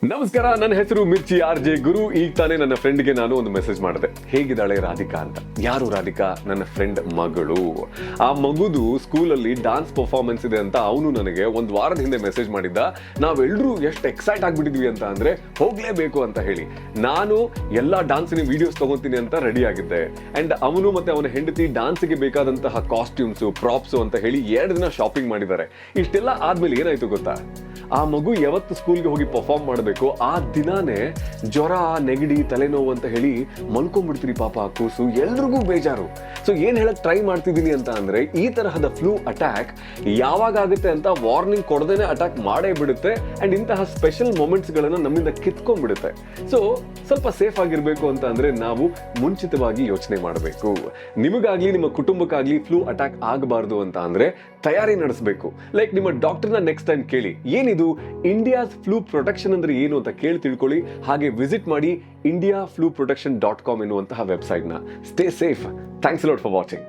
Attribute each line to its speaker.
Speaker 1: ನಮಸ್ಕಾರ, ನನ್ನ ಹೆಸರು ಮಿರ್ಚಿ RJ ಗುರು. ಈಗ ತಾನೇ ನನ್ನ ಫ್ರೆಂಡ್ಗೆ ನಾನು ಒಂದು ಮೆಸೇಜ್ ಮಾಡಿದೆ, ಹೇಗಿದ್ದಾಳೆ ರಾಧಿಕಾ ಅಂತ. ಯಾರು ರಾಧಿಕಾ? ನನ್ನ ಫ್ರೆಂಡ್ ಮಗಳು. ಆ ಮಗುದು ಸ್ಕೂಲಲ್ಲಿ ಡಾನ್ಸ್ ಪರ್ಫಾರ್ಮೆನ್ಸ್ ಇದೆ ಅಂತ ಅವನು ನನಗೆ ಒಂದು ವಾರದ ಹಿಂದೆ ಮೆಸೇಜ್ ಮಾಡಿದ್ದ. ನಾವೆಲ್ಲರೂ ಎಷ್ಟು ಎಕ್ಸೈಟ್ ಆಗ್ಬಿಟ್ಟಿದ್ವಿ ಅಂತ ಅಂದ್ರೆ ಹೋಗ್ಲೇಬೇಕು ಅಂತ ಹೇಳಿ ನಾನು ಎಲ್ಲಾ ಡಾನ್ಸಿನ ವಿಡಿಯೋಸ್ ತಗೋತೀನಿ ಅಂತ ರೆಡಿ ಆಗಿದ್ದೆ. ಅಂಡ್ ಅವನು ಮತ್ತೆ ಅವನ ಹೆಂಡತಿ ಡಾನ್ಸ್ಗೆ ಬೇಕಾದಂತಹ ಕಾಸ್ಟ್ಯೂಮ್ಸ್ ಪ್ರಾಪ್ಸ್ ಅಂತ ಹೇಳಿ 2 ದಿನ ಶಾಪಿಂಗ್ ಮಾಡಿದ್ದಾರೆ. ಇಷ್ಟೆಲ್ಲ ಆದ್ಮೇಲೆ ಏನಾಯ್ತು ಗೊತ್ತಾ? ಆ ಮಗು ಯಾವತ್ತು ಸ್ಕೂಲ್ಗೆ ಹೋಗಿ ಪರ್ಫಾರ್ಮ್ ಮಾಡಬೇಕು ಆ ದಿನಾನೇ ಜ್ವರ, ನೆಗಡಿ, ತಲೆನೋವು ಅಂತ ಹೇಳಿ ಮಲ್ಕೊಂಡ್ಬಿಡ್ತೀರಿ ಪಾಪ ಆ ಕೂಸು. ಎಲ್ರಿಗೂ ಬೇಜಾರು. ಸೊ ಏನ್ ಹೇಳಕ್ ಟ್ರೈ ಮಾಡ್ತಿದ್ದೀನಿ ಅಂತ ಅಂದ್ರೆ, ಈ ತರಹದ ಫ್ಲೂ ಅಟ್ಯಾಕ್ ಯಾವಾಗ ಆಗುತ್ತೆ ಅಂತ ವಾರ್ನಿಂಗ್ ಕೊಡದೇನೆ ಅಟ್ಯಾಕ್ ಮಾಡೇ ಬಿಡುತ್ತೆ. ಅಂಡ್ ಇಂತಹ ಸ್ಪೆಷಲ್ ಮೊಮೆಂಟ್ಸ್ ಗಳನ್ನ ನಮ್ಮಿಂದ ಕಿತ್ಕೊಂಡ್ಬಿಡುತ್ತೆ. ಸೊ ಸ್ವಲ್ಪ ಸೇಫ್ ಆಗಿರ್ಬೇಕು ಅಂತ ಅಂದ್ರೆ ನಾವು ಮುಂಚಿತವಾಗಿ ಯೋಚನೆ ಮಾಡಬೇಕು. ನಿಮಗಾಗ್ಲಿ ನಿಮ್ಮ ಕುಟುಂಬಕ್ಕಾಗ್ಲಿ ಫ್ಲೂ ಅಟ್ಯಾಕ್ ಆಗಬಾರ್ದು ಅಂತ ಅಂದ್ರೆ ತಯಾರಿ ನಡೆಸಬೇಕು. ಲೈಕ್ ನಿಮ್ಮ ಡಾಕ್ಟರ್ನ ನೆಕ್ಸ್ಟ್ ಟೈಮ್ ಕೇಳಿ, ಏನಿದು ಇಂಡಿಯಾಸ್ ಫ್ಲೂ ಪ್ರೊಟೆಕ್ಷನ್ ಅಂದ್ರೆ ಏನು ಅಂತ ಕೇಳಿ ತಿಳ್ಕೊಳ್ಳಿ. ಹಾಗೆ ವಿಸಿಟ್ ಮಾಡಿ indiafluprotection.com ಎನ್ನುವಂತಹ ವೆಬ್ಸೈಟ್ನ. Stay safe. Thanks a lot for watching.